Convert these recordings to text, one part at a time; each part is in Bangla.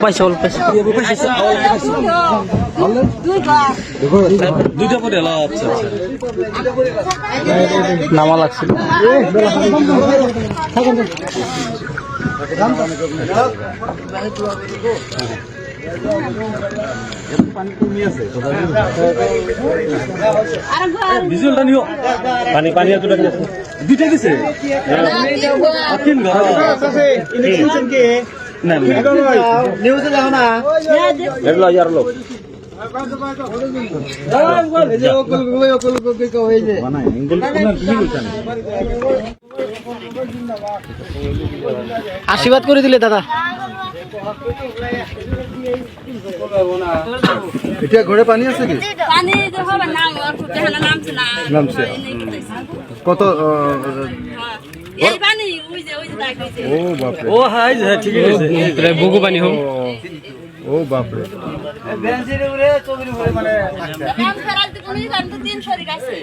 পয়সা অল্প দুইটা পরে এলো। আচ্ছা আচ্ছা নামা লাগছিল। ভিজুয়ালটা নিও। পানি পানি এতটা দিয়েছে দুইটা দিছে তিন ঘর না নিউজে দেখো না এগুলো আর লোক আশীর্বাদ করে দিলে দাদা। এটা ঘরে পানি আছে কি? পানি দেখো নাম আর ফুটে হলো নামছে না নামছে। কত এই পানি ওই যে দাগ হইছে ও বাপরে ও হাই ঠিক আছে বুকু পানি হোক। ও বাপরে নাম খারাপ তো কোনই জান তো 300 এর আছে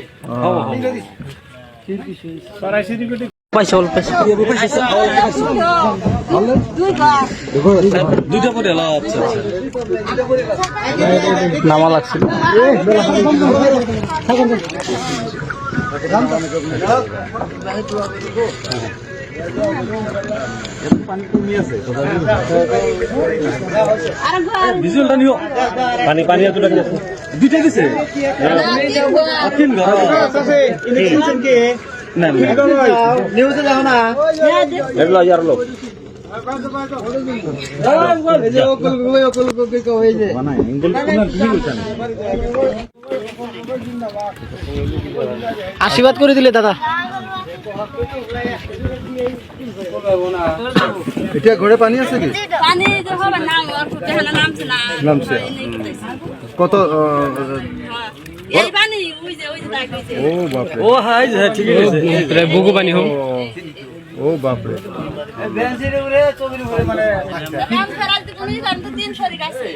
পয়সা অল্প দুইটা পরে এলো। আচ্ছা আচ্ছা নামা লাগছিল। ভিজুয়ালটা নিও। পানি পানি এতটা দিয়েছে দুইটা দিছে তিন ঘর না নিউজে দেখো না এগুলো আর লোক আশীর্বাদ করে দিলে দাদা। এটা ঘরে পানি আছে কি? পানি দেখো নাম আর ফুটে হলো নামছে না নামছে। কত এই পানি ওই যে দাগ হইছে ও বাপরে ও হাই ঠিক আছে বুকু পানি হোক। ও বাপরে নাম খারাপ তো কোনই জান তো 300 এর আছে